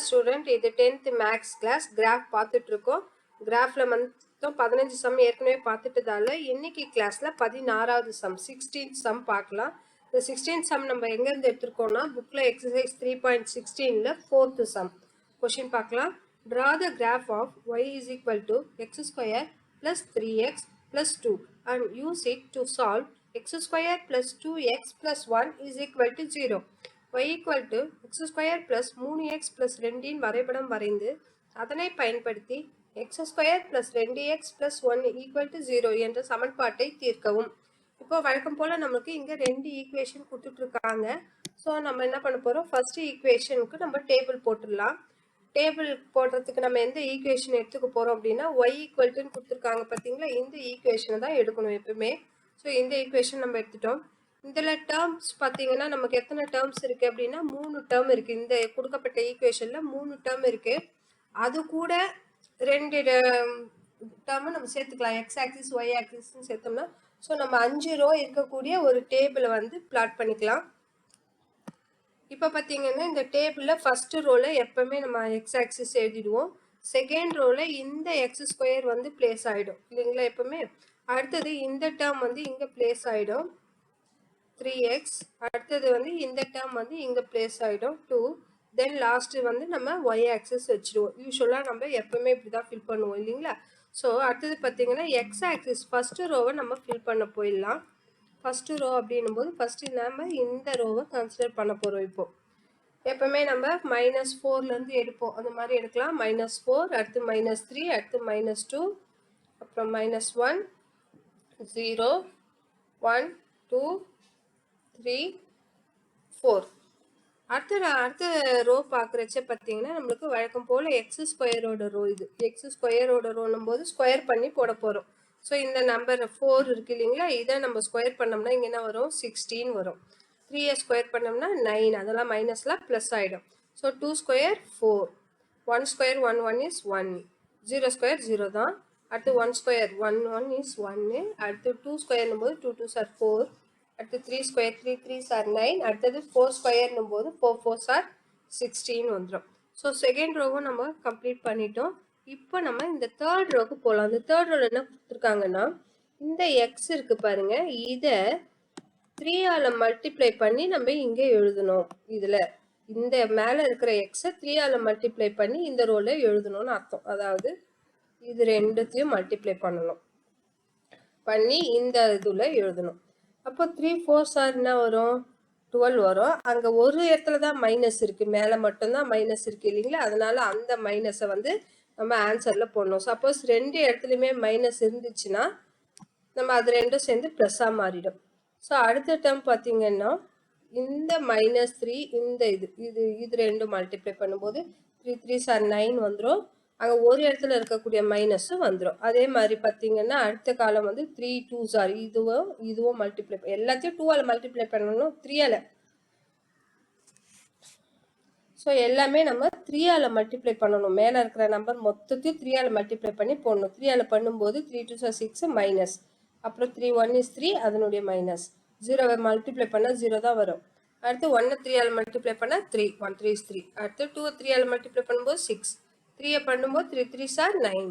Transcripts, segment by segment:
Student, இது 10th maths class graph பார்த்துட்டு இருக்கோம். கிராஃப்ல மொத்தம் 15 சம் ஏற்கனவே பார்த்துட்டதால இன்னைக்கு கிளாஸ்ல 16வது சம் 16th சம் பார்க்கலாம். இந்த 16th சம் நம்ம எங்கேருந்து எடுத்திருக்கோம்னா புக்ல எக்ஸசைஸ் 3.16ல 4th சம் கொஷின் பார்க்கலாம். Draw the graph of y is equal to x square plus 3x plus 2 and use it to solve x square plus 2x plus 1 is equal to 0. y equal to x square plus 3x plus 2 வரைபடம் வரைந்து அதனை பயன்படுத்தி x square plus 2x plus 1 equal to 0 என்ற சமன்பாட்டை தீர்க்கவும். இப்போ வழக்கம் போல நமக்கு இங்க ரெண்டு ஈக்குவேஷன் கொடுத்துட்டு இருக்காங்க. ஸோ நம்ம என்ன பண்ண போறோம், ஃபர்ஸ்ட் ஈக்குவேஷனுக்கு நம்ம டேபிள் போட்டுடலாம். டேபிள் போடுறதுக்கு நம்ம எந்த ஈக்குவேஷன் எடுத்துக்க போறோம் அப்படின்னா y ஈக்குவல்ட்டுன்னு கொடுத்துருக்காங்க பார்த்தீங்களா, இந்த ஈக்குவேஷனை தான் எடுக்கணும் எப்பவுமே. ஸோ இந்த ஈக்குவேஷன் நம்ம எடுத்துட்டோம். இதில் டேர்ம்ஸ் பார்த்தீங்கன்னா நமக்கு எத்தனை டேர்ம்ஸ் இருக்குது அப்படின்னா 3 டேர்ம் இருக்குது. இந்த கொடுக்கப்பட்ட ஈக்குவேஷனில் 3 டேர்ம் இருக்குது. அது கூட 2 டேர்மை நம்ம சேர்த்துக்கலாம், எக்ஸ் ஆக்சிஸ் ஒய் ஆக்சிஸ்ன்னு சேர்த்தோம்னா. ஸோ நம்ம 5 ரோ இருக்கக்கூடிய ஒரு டேபிளை வந்து பிளாட் பண்ணிக்கலாம். இப்போ பார்த்தீங்கன்னா இந்த டேபிளில் ஃபர்ஸ்ட் ரோவில் எப்பவுமே நம்ம எக்ஸ் ஆக்சிஸ் எழுதிடுவோம். செகண்ட் ரோவில் இந்த எக்ஸ் ஸ்கொயர் வந்து பிளேஸ் ஆகிடும் இல்லைங்களா எப்பவுமே. அடுத்தது இந்த டேர்ம் வந்து இங்கே பிளேஸ் ஆகிடும் 3x. அடுத்தது வந்து இந்த டேர்ம் வந்து இங்கே பிளேஸ் ஆகிடும் 2. தென் லாஸ்ட்டு வந்து நம்ம ஒய் ஆக்சிஸ் வச்சுடுவோம். யூஸ்வலாக நம்ம எப்பவுமே இப்படி தான் ஃபில் பண்ணுவோம் இல்லைங்களா. ஸோ அடுத்தது பார்த்தீங்கன்னா எக்ஸ் ஆக்சிஸ் ஃபஸ்ட்டு ரோவை நம்ம ஃபில் பண்ண போயிடலாம். ஃபஸ்ட்டு ரோ அப்படின்னும் போது ஃபஸ்ட்டு நம்ம இந்த ரோவை கன்சிடர் பண்ண போகிறோம். இப்போது எப்பவுமே நம்ம -4லேருந்து எடுப்போம், அந்த மாதிரி எடுக்கலாம். -4, அடுத்து -3, அடுத்து -2, அப்புறம் -1, 0, 1, 2, 3, 4. அடுத்த ரோ பார்க்குறச்ச பார்த்தீங்கன்னா நம்மளுக்கு வழக்கம் போல் எக்ஸ் ஸ்கொயரோட ரோ, இது எக்ஸ் ஸ்கொயரோட ரோன்னும் போது ஸ்கொயர் பண்ணி போட போகிறோம். ஸோ இந்த நம்பர் 4 இருக்குது இல்லைங்களா, இதை நம்ம ஸ்கொயர் பண்ணோம்னா இங்கே என்ன வரும், 16 வரும். 3 ஸ்கொயர் பண்ணோம்னா 9, அதெல்லாம் மைனஸ்லாம் ப்ளஸ் ஆகிடும். So 2 square 4, 1 square 1 1 is 1, 0 square 0 தான். அடுத்து 1 ஸ்கொயர் 1 1 இஸ் 1. அடுத்து 2 ஸ்கொயர்னும் போது 2 2s are 4. அடுத்து 3 ஸ்கொயர் 3 3s are 9. அடுத்தது 4 ஸ்கொயர்னும் போது 4 4s are 16 வந்துடும். ஸோ செகண்ட் ரோவும் நம்ம கம்ப்ளீட் பண்ணிட்டோம். இப்போ நம்ம இந்த தேர்ட் ரோக்கு போகலாம். இந்த தேர்ட் ரோவில் என்ன கொடுத்துருக்காங்கன்னா இந்த எக்ஸ் இருக்கு பாருங்க, இதை 3ஆல் மல்டிப்ளை பண்ணி நம்ம இங்கே எழுதணும். இதில் இந்த மேலே இருக்கிற எக்ஸை 3ஆல் மல்டிப்ளை பண்ணி இந்த ரோவில் எழுதணும்னு அர்த்தம். அதாவது இது ரெண்டுத்தையும் மல்டிப்ளை பண்ணணும், பண்ணி இந்த இதில் எழுதணும். அப்போ 3 4s are என்ன வரும், 12 வரும். அங்கே ஒரு இடத்துல தான் மைனஸ் இருக்குது, மேலே மட்டும்தான் மைனஸ் இருக்குது இல்லைங்களா. அதனால அந்த மைனஸை வந்து நம்ம ஆன்சரில் போடணும். சப்போஸ் 2 இடத்துலையுமே மைனஸ் இருந்துச்சுன்னா நம்ம அது ரெண்டும் சேர்ந்து ப்ளஸ்ஸாக மாறிடும். ஸோ அடுத்த டேர்ம் பார்த்தீங்கன்னா இந்த -3, இந்த இது ரெண்டும் மல்டிப்ளை பண்ணும்போது 3 3s are 9 வந்துடும். அங்கே ஒரு இடத்துல இருக்கக்கூடிய மைனஸும் வந்துடும். அதே மாதிரி பார்த்தீங்கன்னா அடுத்த காலம் வந்து 3 2s are, இதுவும் மல்டிப்ளை, எல்லாத்தையும் 2ஆல் மல்டிப்ளை பண்ணணும், 3ஆல். ஸோ எல்லாமே நம்ம 3ஆல் மல்டிப்ளை பண்ணணும். மேலே இருக்கிற நம்பர் மொத்தத்தையும் 3ஆல் மல்டிப்ளை பண்ணி போடணும். 3ஆல் பண்ணும்போது 3 2s are 6 மைனஸ், அப்புறம் 3 1 is 3, அதனுடைய மைனஸ். 0வை மல்டிப்ளை பண்ணால் 0 தான் வரும். அடுத்து 1 3ஆல் மல்டிப்ளை பண்ணால் 3, 1 3 is 3. அடுத்து 2 3ஆல் மல்டிப்ளை பண்ணும்போது 6, 3 பண்ணும்போது 3 3s are 9,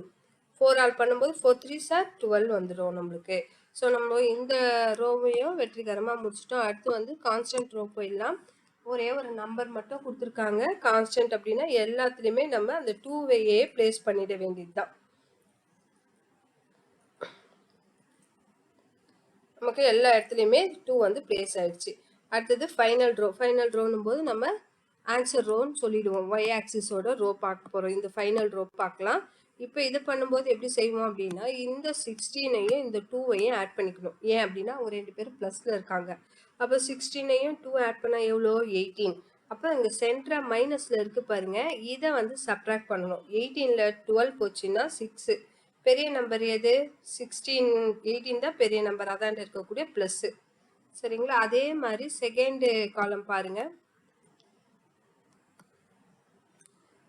4ஆல் பண்ணும்போது 4 3s are 12 வந்துடும் நம்மளுக்கு. ஸோ நம்ம இந்த ரோவையும் வெற்றிகரமாக முடிச்சிட்டோம். அடுத்து வந்து கான்ஸ்டன்ட் ரோ போயிடலாம். ஒரே ஒரு நம்பர் மட்டும் கொடுத்துருக்காங்க கான்ஸ்டன்ட் அப்படின்னா எல்லாத்துலேயுமே நம்ம அந்த 2வையே பிளேஸ் பண்ணிட வேண்டியது தான். நமக்கு எல்லா இடத்துலையுமே 2 வந்து பிளேஸ் ஆயிடுச்சு. அடுத்தது ஃபைனல் ரோ. ஃபைனல் ரோன்னும் போது நம்ம ஆன்சர் ரோன்னு சொல்லிடுவோம். ஒய் ஆக்சிஸோட ரோ பார்க்க போகிறோம். இந்த ஃபைனல் ரோ பார்க்கலாம். இப்போ இது பண்ணும்போது எப்படி செய்வோம் அப்படின்னா இந்த 16ஐயும் இந்த 2வையும் ஆட் பண்ணிக்கணும். ஏன் அப்படின்னா அவங்க 2 பேரும் ப்ளஸில் இருக்காங்க. அப்போ 16ஐயும் 2 ஆட் பண்ணால் எவ்வளோ, 18. அப்போ இங்கே சென்டராக மைனஸில் இருக்குது பாருங்கள், இதை வந்து சப்ட்ராக்ட் பண்ணணும். 18ல் 12 போச்சுன்னா 6. பெரிய நம்பர் எது, 16, 18 தான் பெரிய நம்பர், அதாண்ட இருக்கக்கூடிய ப்ளஸ்ஸு. சரிங்களா. அதே மாதிரி செகண்டு காலம் பாருங்கள்.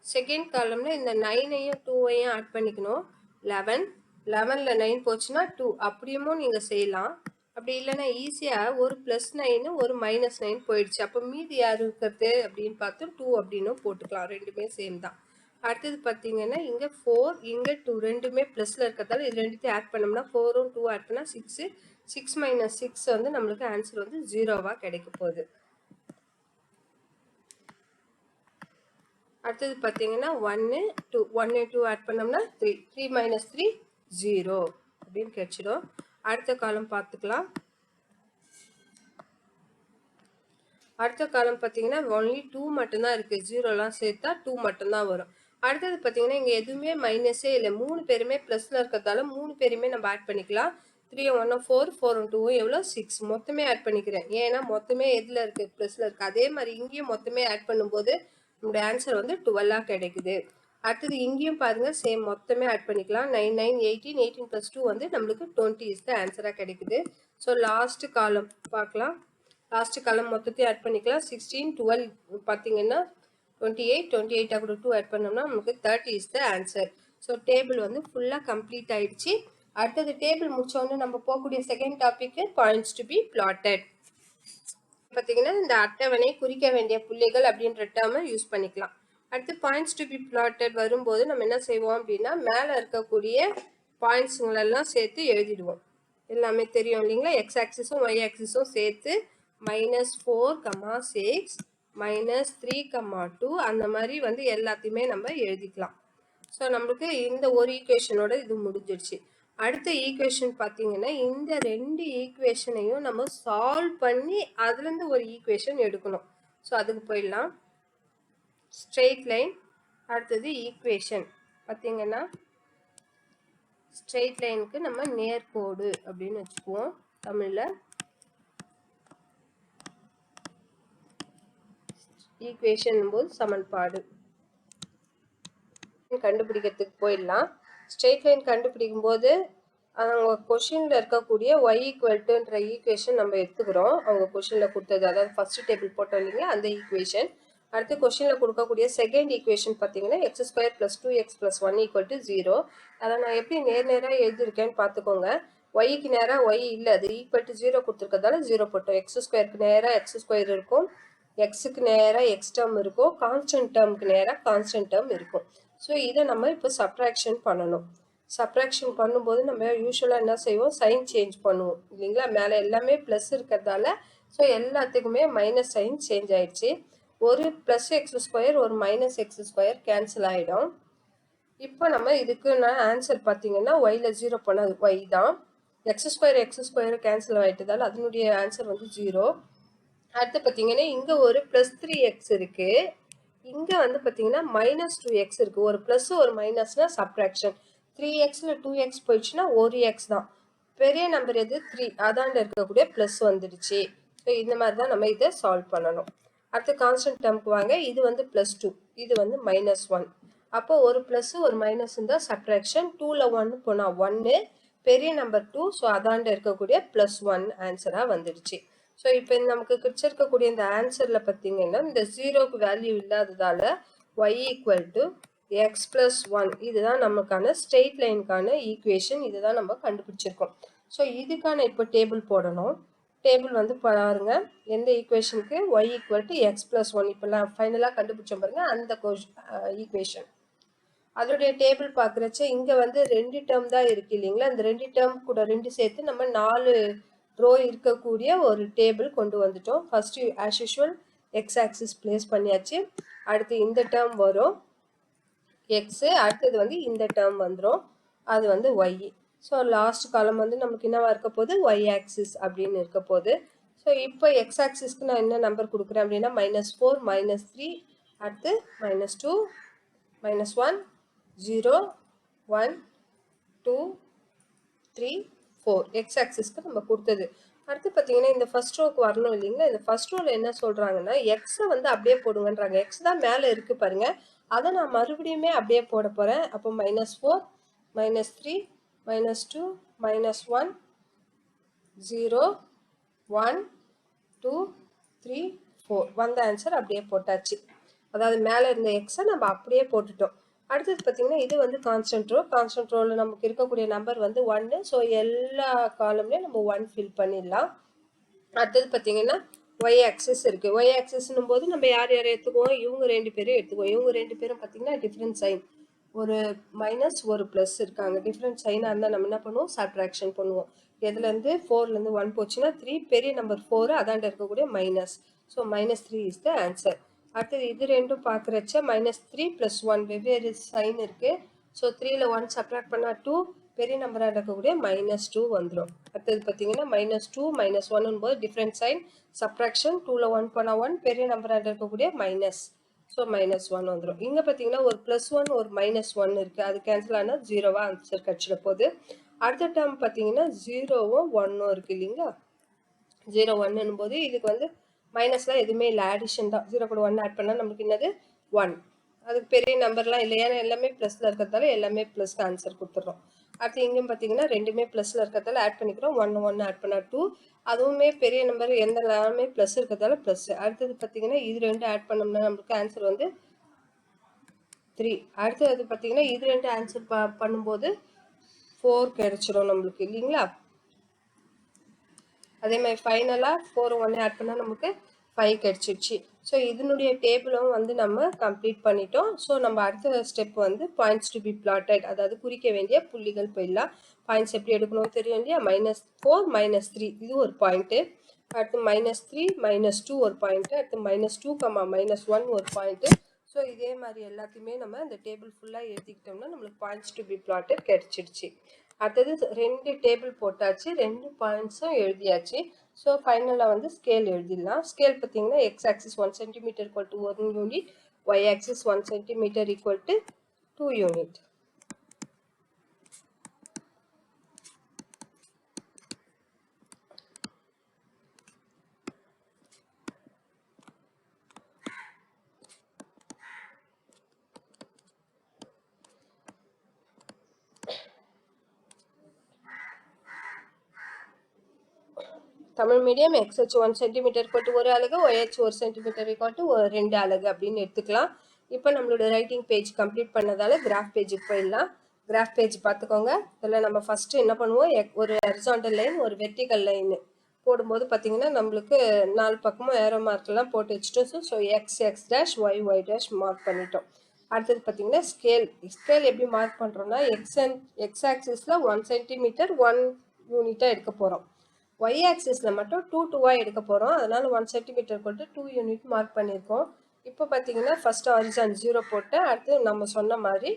செகண்ட் காலம்ல இந்த 9ஐயும் 2வையும் ஆட் பண்ணிக்கணும். 11, 11ல் 9 போச்சுன்னா 2, அப்படியும் நீங்கள் செய்யலாம். அப்படி இல்லைன்னா ஈஸியாக ஒரு +9 ஒரு -9 போயிடுச்சு. அப்போ மீதி யார் இருக்கிறது அப்படின்னு பார்த்து 2 அப்படின்னும் போட்டுக்கலாம். ரெண்டுமே சேம் தான். அடுத்தது பார்த்தீங்கன்னா இங்கே 4 இங்கே 2 ரெண்டுமே ப்ளஸில் இருக்கிறதால இது ரெண்டுத்தையும் ஆட் பண்ணோம்னா 4ம் 2 ஆட் பண்ணால் 6 6 - 6 வந்து நம்மளுக்கு ஆன்சர் வந்து 0வா கிடைக்க போகுது. அடுத்தது பார்த்தீங்கன்னா 1 2 1 2 ஆட் பண்ணோம்னா 3 3 - 3 0 அப்படின்னு கிடைச்சிடும். அடுத்த காலம் பார்த்துக்கலாம். அடுத்த காலம் பார்த்தீங்கன்னா ஒன்லி 2 மட்டும்தான் இருக்குது. 0லாம் சேர்த்தா 2 மட்டும்தான் வரும். அடுத்தது பார்த்தீங்கன்னா இங்கே எதுவுமே மைனஸே இல்லை. 3 பேருமே ப்ளஸில் இருக்கிறதால 3 பேருமே நம்ம ஆட் பண்ணிக்கலாம். 3 1 4 4 2 எவ்வளோ 6 மொத்தமே ஆட் பண்ணிக்கிறேன். ஏன்னா மொத்தமே எதில் இருக்குது ப்ளஸில் இருக்குது. அதே மாதிரி இங்கேயும் மொத்தமே ஆட் பண்ணும்போது நம்மளுடைய ஆன்சர் வந்து 12ஆக கிடைக்குது. அடுத்தது இங்கேயும் பாருங்கள் சேம் மொத்தமே ஆட் பண்ணிக்கலாம். 9 9 18 18 + 2 வந்து நம்மளுக்கு 20 இஸ் த ஆன்சராக கிடைக்குது. ஸோ லாஸ்ட் காலம் பார்க்கலாம். லாஸ்ட் காலம் மொத்தத்தையும் ஆட் பண்ணிக்கலாம். 16 12 பார்த்தீங்கன்னா 28 28 கூட 2 ஆட் பண்ணோம்னா நமக்கு 30 is the answer. So table வந்து ஃபுல்லாக கம்ப்ளீட் ஆயிடுச்சு. அடுத்தது டேபிள் முடிச்சோடனே நம்ம போகக்கூடிய second topic points to be plotted. பார்த்தீங்கன்னா இந்த அட்டவணை குறிக்க வேண்டிய புள்ளிகள் அப்படின்ற டேர்மை யூஸ் பண்ணிக்கலாம். அடுத்து பாயிண்ட்ஸ் டு பி பிளாட்டட் வரும்போது நம்ம என்ன செய்வோம் அப்படின்னா மேலே இருக்கக்கூடிய பாயிண்ட்ஸுங்களெல்லாம் சேர்த்து எழுதிடுவோம். எல்லாமே தெரியும் இல்லைங்களா? எக்ஸ் ஆக்சிஸும் ஒய் ஆக்சிஸும் சேர்த்து -4, 6 -3, 2 அந்த மாதிரி வந்து எல்லாத்தையுமே நம்ம எழுதிக்கலாம். ஸோ நம்மளுக்கு இந்த ஒரு ஈக்குவேஷனோட இது முடிஞ்சிடுச்சு. அடுத்த ஈக்குவேஷன் பார்த்தீங்கன்னா இந்த 2 ஈக்குவேஷனையும் நம்ம சால்வ் பண்ணி அதுலேருந்து ஒரு ஈக்குவேஷன் எடுக்கணும். ஸோ அதுக்கு போயிடலாம். ஸ்ட்ரெயிட் லைன் அடுத்தது ஈக்குவேஷன் பார்த்தீங்கன்னா ஸ்ட்ரெயிட் லைனுக்கு நம்ம நேர்கோடு அப்படின்னு வச்சுக்குவோம் தமிழில். ஈக்குவேஷன் போது சமன்பாடு கண்டுபிடிக்கிறதுக்கு போயிடலாம். ஸ்ட்ரெயிட் லைன் கண்டுபிடிக்கும் போது அவங்க கொஷினில் இருக்கக்கூடிய y ஈக்குவல்ட்டுன்ற ஈக்குவேஷன் நம்ம எடுத்துக்கிறோம். அவங்க கொஷினில் கொடுத்தது, அதாவது ஃபர்ஸ்ட் டேபிள் போட்டோம் இல்லைங்களா அந்த ஈக்குவேஷன். அடுத்து கொஷினில் கொடுக்கக்கூடிய செகண்ட் ஈக்குவேஷன் பார்த்தீங்கன்னா x² + 2x + 1 = 0. அதை நான் எப்படி நேராக எழுதியிருக்கேன்னு பார்த்துக்கோங்க. ஒய்க்கு நேராக ஒய் இல்லை, அது =0 கொடுத்துருக்கதால 0 போட்டோம். x² நேராக x² இருக்கும், எக்ஸுக்கு நேராக எக்ஸ் டேர்ம் இருக்கும், கான்ஸ்டன்ட் டேர்முக்கு நேராக கான்ஸ்டன்ட் டேர்ம் இருக்கும். ஸோ இதை நம்ம இப்போ சப்ட்ராக்ஷன் பண்ணணும். சப்ட்ராக்ஷன் பண்ணும்போது நம்ம யூஸ்வலாக என்ன செய்வோம், சைன் சேஞ்ச் பண்ணுவோம் இல்லைங்களா? மேலே எல்லாமே ப்ளஸ் இருக்கிறதால ஸோ எல்லாத்துக்குமே மைனஸ் சைன் சேஞ்ச் ஆயிடுச்சு. ஒரு +x², ஒரு -x² கேன்சல் ஆகிடும். இப்போ நம்ம இதுக்கு நான் ஆன்சர் பார்த்தீங்கன்னா ஒயில் 0 பண்ணது ஒய் தான். x² கேன்சல் ஆகிட்டதால் அதனுடைய ஆன்சர் வந்து 0. அடுத்து பார்த்தீங்கன்னா இங்கே ஒரு +3x இருக்குது, இங்கே வந்து பார்த்தீங்கன்னா -2x இருக்குது. ஒரு ப்ளஸ் ஒரு மைனஸ்னா சப்ட்ராக்ஷன். 3xல 2x போயிடுச்சுன்னா ஒரு எக்ஸ் தான். பெரிய நம்பர் எது 3, அதாண்ட இருக்கக்கூடிய ப்ளஸ் வந்துடுச்சு. ஸோ இந்த மாதிரி தான் நம்ம இதை சால்வ் பண்ணணும். அடுத்து கான்ஸ்டன்ட் டேர்முக்கு வாங்க. இது வந்து +2, இது வந்து -1. அப்போ ஒரு ப்ளஸ் ஒரு மைனஸ் இருந்தால் சப்ட்ராக்ஷன். 2ல் 1 போனால் 1, பெரிய நம்பர் 2, ஸோ அதாண்ட இருக்கக்கூடிய +1 ஆன்சராக வந்துடுச்சு. ஸோ இப்போ நமக்கு கிடைச்சிருக்கக்கூடிய இந்த ஆன்சரில் பார்த்தீங்கன்னா இந்த 0க்கு வேல்யூ இல்லாததால் y = x + 1 இதுதான் நமக்கான ஸ்ட்ரெயிட் லைனுக்கான ஈக்குவேஷன். இதுதான் நம்ம கண்டுபிடிச்சிருக்கோம். ஸோ இதுக்கான இப்போ டேபிள் போடணும். டேபிள் வந்து பாருங்க, எந்த ஈக்குவேஷனுக்கு y = x + 1 இப்போ ஃபைனலாக கண்டுபிடிச்சோம் பாருங்க அந்த ஈக்குவேஷன். அதோடைய டேபிள் பார்க்குறச்ச இங்கே வந்து 2 டேர்ம் தான் இருக்குது இல்லைங்களா? இந்த 2 டேர்ம் கூட 2 சேர்த்து நம்ம 4 ரோ இருக்கக்கூடிய ஒரு டேபிள் கொண்டு வந்துட்டோம். First as usual X axis place பண்ணியாச்சு. அடுத்து இந்த டேர்ம் வரும் எக்ஸு, அடுத்தது வந்து இந்த டேர்ம் வந்துடும், அது வந்து ஒய். ஸோ லாஸ்ட் காலம் வந்து நமக்கு என்னவா இருக்க போகுது, ஒய் ஆக்சிஸ் அப்படின்னு இருக்க போகுது. ஸோ இப்போ எக்ஸ் ஆக்சிஸ்க்கு நான் என்ன நம்பர் கொடுக்குறேன் அப்படின்னா -4 -3, அடுத்து -2 -1 0 1 2 3 4 எக்ஸ் ஆக்சிஸ்க்கு நம்ம கொடுத்தது. அடுத்து பார்த்தீங்கன்னா இந்த ஃபர்ஸ்ட் ரோக்கு வரணும் இல்லைங்களா? இந்த ஃபர்ஸ்ட் ரோவில் என்ன சொல்கிறாங்கன்னா எக்ஸை வந்து அப்படியே போடுங்கன்றாங்க. எக்ஸ் தான் மேலே இருக்குது பாருங்க, அதை நான் மறுபடியுமே அப்படியே போட போகிறேன். அப்போ -4 -3 -2 -1 0 1 2 3 4 வந்த ஆன்சர் அப்படியே போட்டாச்சு. அதாவது மேலே இருந்த எக்ஸை நம்ம அப்படியே போட்டுட்டோம். அடுத்தது பார்த்தீங்கன்னா இது வந்து கான்ஸ்டன்ட் ரோவில் நமக்கு இருக்கக்கூடிய நம்பர் வந்து 1. ஸோ எல்லா காலம்லேயும் நம்ம 1 ஃபில் பண்ணிடலாம். அடுத்தது பார்த்தீங்கன்னா ஒய் ஆக்சிஸ் இருக்குது. ஒய் ஆக்சிஸ்னும் போது நம்ம யார் யார் எடுத்துக்குவோம், இவங்க 2 பேரும் எடுத்துக்குவோம். இவங்க 2 பேரும் பார்த்தீங்கன்னா டிஃப்ரெண்ட் சைன், ஒரு மைனஸ் ஒரு ப்ளஸ் இருக்காங்க. டிஃப்ரெண்ட் சைனாக இருந்தால் நம்ம என்ன பண்ணுவோம், சப்ட்ராக்ஷன் பண்ணுவோம். எதுலேருந்து 4லேருந்து 1 போச்சுன்னா 3, பெரிய நம்பர் 4 அதாண்ட இருக்கக்கூடிய minus. So -3 is the answer. அடுத்தது இது ரெண்டும் பார்க்குறச்ச -3 + 1 வெவ்வேறு சைன் இருக்குது. ஸோ 3ல் 1 சப்ட்ராக்ட் பண்ணால் 2, பெரிய நம்பராக இருக்கக்கூடிய -2 வந்துடும். அடுத்தது பார்த்தீங்கன்னா -2 -1 போது டிஃப்ரெண்ட் சைன், சப்ட்ராக்ஷன். 2ல் 1 பண்ணால் 1, பெரிய நம்பராக இருக்கக்கூடிய மைனஸ். ஸோ -1 வந்துடும். இங்கே பார்த்தீங்கன்னா ஒரு +1 ஒரு -1 இருக்குது. அது கேன்சல் ஆனால் 0வா ஆன்சர் கிடச்சிட போகுது. அடுத்த டேர்ம் பார்த்தீங்கன்னா 0வும் 1ம் இருக்குது இல்லைங்களா. 0 1 போது இதுக்கு வந்து மைனஸ்லாம் எதுவுமே இல்லை, ஆடிஷன் தான். 0 கூட 1 ஆட் பண்ணால் நமக்கு என்னது 1. அதுக்கு பெரிய நம்பர்லாம் இல்லை, ஏன்னா எல்லாமே ப்ளஸில் இருக்கிறதால எல்லாமே ப்ளஸ்க்கு ஆன்சர் கொடுத்துட்றோம். அடுத்து இங்கேயும் பார்த்தீங்கன்னா ரெண்டுமே ப்ளஸில் இருக்கிறதால ஆட் பண்ணிக்கிறோம். 1 1 ஆட் பண்ணால் 2, அதுவுமே பெரிய நம்பர், எந்த எல்லாமே ப்ளஸ் இருக்கிறதால ப்ளஸ். அடுத்தது பார்த்தீங்கன்னா இது 2 ஆட் பண்ணோம்னா நமக்கு ஆன்சர் வந்து 3. அடுத்தது பார்த்தீங்கன்னா இது 2 ஆன்சர் பண்ணும்போது 4 கிடைச்சிடும் நம்மளுக்கு இல்லைங்களா. அதே மாதிரி ஃபைனலாக 4 1 ஆட் பண்ணால் நமக்கு 5 கிடைச்சிடுச்சு. ஸோ இதனுடைய டேபிளும் வந்து நம்ம கம்ப்ளீட் பண்ணிட்டோம். ஸோ நம்ம அடுத்த ஸ்டெப் வந்து பாயிண்ட்ஸ் டு பி பிளாட்டட், அதாவது குறிக்க வேண்டிய புள்ளிகள் போயிடலாம். பாயிண்ட்ஸ் எப்படி எடுக்கணும் தெரியும் இல்லையா. -4 -3 இது ஒரு பாயிண்ட்டு. அடுத்து -3 -2 ஒரு பாயிண்ட்டு. அடுத்து -2, -1 ஒரு பாயிண்ட்டு. ஸோ இதே மாதிரி எல்லாத்தையுமே நம்ம இந்த டேபிள் ஃபுல்லாக எழுதிக்கிட்டோம்னா நம்மளுக்கு பாயிண்ட்ஸ் டு பி பிளாட்டட் கிடைச்சிடுச்சு. அடுத்தது 2 டேபிள் போட்டாச்சு, 2 பாயிண்ட்ஸும் எழுதியாச்சு. ஸோ ஃபைனலாக வந்து ஸ்கேல் எழுதிடலாம். ஸ்கேல் பார்த்தீங்கன்னா x axis 1 cm = 1 unit, y axis 1 cm = 2 unit. Tamil medium x அச்சு 1 cm = 1 அலகு, y அச்சு 1 cm = 2 அலகு அப்படின்னு எடுத்துக்கலாம். இப்போ நம்மளோட ரைட்டிங் பேஜ் கம்ப்ளீட் பண்ணதால கிராஃப் பேஜுக்கு போயிடலாம். கிராஃப் பேஜ் பார்த்துக்கோங்க. இதில் நம்ம ஃபஸ்ட்டு என்ன பண்ணுவோம், ஒரு ஹரிசாண்டல் லைன் ஒரு வெர்டிக்கல் லைன் போடும்போது பார்த்தீங்கன்னா நம்மளுக்கு 4 பக்கமும் ஏரோ மார்க்கெல்லாம் போட்டு வச்சுட்டோம். ஸோ x y மார்க் பண்ணிட்டோம். அடுத்தது பார்த்தீங்கன்னா ஸ்கேல் எப்படி மார்க் பண்ணுறோம்னா எக்ஸ் ஆக்சிஸில் 1 cm 1 யூனிட்டாக எடுக்க போகிறோம். y ஆக்சிஸில் மட்டும் 2 2 எடுக்க போகிறோம். அதனால் 1 cm = 2 யூனிட் மார்க் பண்ணியிருக்கோம். இப்போ பார்த்தீங்கன்னா ஃபஸ்ட்டு ஹாரிசான் 0 போட்டு, அடுத்து நம்ம சொன்ன மாதிரி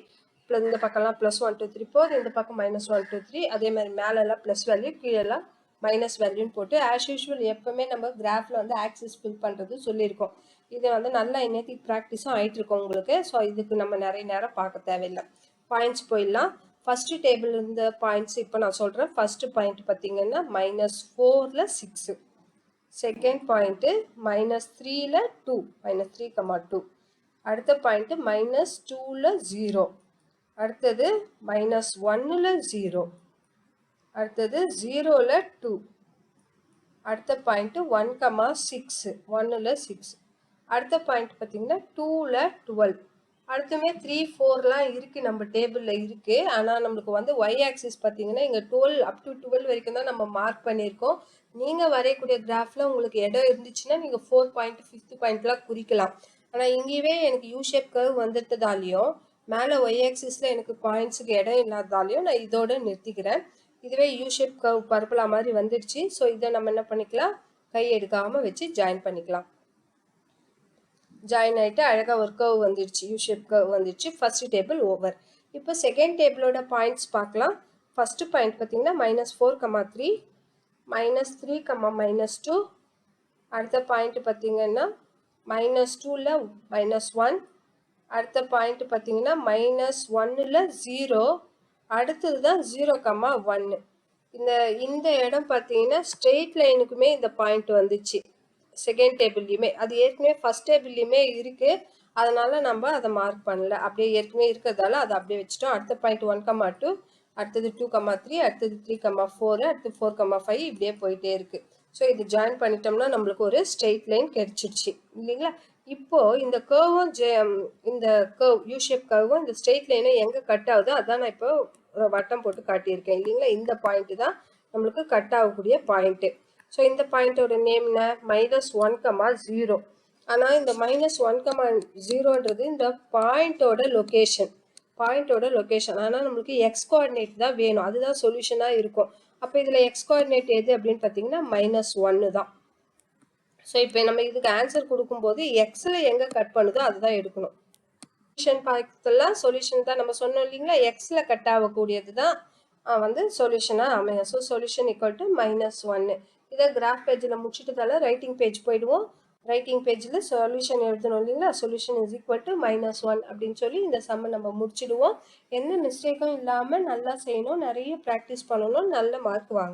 இந்த பக்கம்லாம் +1 2 3 போகுது, இந்த பக்கம் -1 2 3. அதே மாதிரி மேலெல்லாம் ப்ளஸ் வேல்யூ, கீழெல்லாம் மைனஸ் வேல்யூன்னு போட்டு ஆஸ் யூஷுவல் எப்போவுமே நம்ம கிராஃபில் வந்து ஆக்சிஸ் ஃபில் பண்ணுறது சொல்லியிருக்கோம். இதை வந்து நல்லா இன்னைக்கு ப்ராக்டிஸும் ஆகிட்டு இருக்கோம் உங்களுக்கு. ஸோ இதுக்கு நம்ம நிறைய நேரம் பார்க்க தேவையில்லை. பாயிண்ட்ஸ் போயிடலாம். ஃபஸ்ட்டு டேபிள் இருந்த பாயிண்ட்ஸ் இப்போ நான் சொல்கிறேன். ஃபஸ்ட்டு பாயிண்ட் பார்த்தீங்கன்னா -4ல் 6, செகண்ட் பாயிண்ட்டு -3ல் 2, -3, 2. அடுத்த பாயிண்ட்டு -2ல் 0, அடுத்தது -1ல் 0, அடுத்தது 0ல் 2, அடுத்த பாயிண்ட்டு 1, 6, 1ல் 6. அடுத்த பாயிண்ட் பார்த்தீங்கன்னா 2ல் 12. அடுத்துமே 3 4லாம் இருக்குது நம்ம டேபிளில் இருக்குது. ஆனால் நம்மளுக்கு வந்து y ஆக்சிஸ் பார்த்தீங்கன்னா இங்கே 12 up to 12 வரைக்கும் தான் நம்ம மார்க் பண்ணியிருக்கோம். நீங்கள் வரையக்கூடிய கிராஃபில் உங்களுக்கு இடம் இருந்துச்சுன்னா நீங்கள் 4 பாயிண்ட் 5th பாயிண்ட்லாம் குறிக்கலாம். ஆனால் இங்கேயே எனக்கு யூ ஷேப் கர்வ் வந்துட்டதாலையும் மேலே y ஆக்சிஸில் எனக்கு பாயிண்ட்ஸுக்கு இடம் இல்லாததாலையும் நான் இதோட நிறுத்திக்கிறேன். இதுவே யூ ஷேப் கர்வ் பர்பிளா மாதிரி வந்துடுச்சு. ஸோ இதை நம்ம என்ன பண்ணிக்கலாம், கை எடுக்காமல் வச்சு ஜாயின் பண்ணிக்கலாம். ஜாயின் ஆகிட்டு அழகாக ஒரு கர்வ் வந்துடுச்சு, யூ ஷேப் கர்வ் வந்துடுச்சு. First table over. இப்போ செகண்ட் டேபிளோட பாயிண்ட்ஸ் பார்க்கலாம். ஃபஸ்ட்டு பாயிண்ட் பார்த்தீங்கன்னா -4, 3, -3, -2. அடுத்த பாயிண்ட் பார்த்தீங்கன்னா -2ல் -1. அடுத்த பாயிண்ட் பார்த்தீங்கன்னா -1ல் 0. அடுத்தது தான் 0, 1. இந்த இடம் பார்த்தீங்கன்னா ஸ்ட்ரெயிட் லைனுக்குமே இந்த பாயிண்ட் வந்துச்சு செகண்ட் டேபிள்லையுமே. அது ஏற்கனவே ஃபஸ்ட் டேபிள்லையுமே இருக்குது, அதனால் நம்ம அதை மார்க் பண்ணல. அப்படியே ஏற்கனவே இருக்கிறதால அதை அப்படியே வச்சுட்டோம். அடுத்த பாயிண்ட் 1, 2, அடுத்தது 2, 3, அடுத்தது 3, 4, அடுத்து 4, 5 இப்படியே போயிட்டே இருக்குது. ஸோ இது ஜாயின் பண்ணிட்டோம்னா நம்மளுக்கு ஒரு ஸ்ட்ரெயிட் லைன் கிடைச்சிருச்சு இல்லைங்களா. இப்போ இந்த கர்வும் இந்த கர்வ் யூ ஷேப் கர்வும் இந்த ஸ்ட்ரெயிட் லைனை எங்கே கட் ஆகுதோ அதான் நான் இப்போ வட்டம் போட்டு காட்டியிருக்கேன் இல்லைங்களா. இந்த பாயிண்ட் தான் நம்மளுக்கு கட் ஆகக்கூடிய பாயிண்ட்டு. ஸோ இந்த பாயிண்டோட நேம் என்ன, -1,0. ஆனால் இந்த -1,0ன்றது இந்த பாயிண்டோட லொக்கேஷன். ஆனால் நம்மளுக்கு எக்ஸ் கோஆர்டினேட் தான் வேணும், அதுதான் சொல்யூஷனாக இருக்கும். அப்போ இதில் எக்ஸ் கோஆர்டினேட் எது அப்படின்னு பார்த்தீங்கன்னா -1 தான். ஸோ இப்போ நம்ம இதுக்கு ஆன்சர் கொடுக்கும்போது எக்ஸில் எங்கே கட் பண்ணுதோ அதுதான் எடுக்கணும். சொல்யூஷன் பார்த்தலாம் சொல்யூஷன் தான் நம்ம சொன்னோம் இல்லைங்களா, எக்ஸில் கட் ஆகக்கூடியது தான் வந்து சொல்யூஷனாக அமையும். So solution equal to -1. இதை கிராஃப் பேஜில் முடிச்சுட்டு ரைட்டிங் பேஜ் போயிடுவோம். ரைட்டிங் பேஜில் சொல்யூஷன் எழுதணும் இல்லைங்களா. சொல்யூஷன் இஸ் ஈக்குவல் டு -1 அப்படின்னு சொல்லி இந்த சம்மை நம்ம முடிச்சிடுவோம். எந்த மிஸ்டேக்கும் இல்லாமல் நல்லா செய்யணும், நிறைய ப்ராக்டிஸ் பண்ணணும், நல்ல மார்க் வாங்க.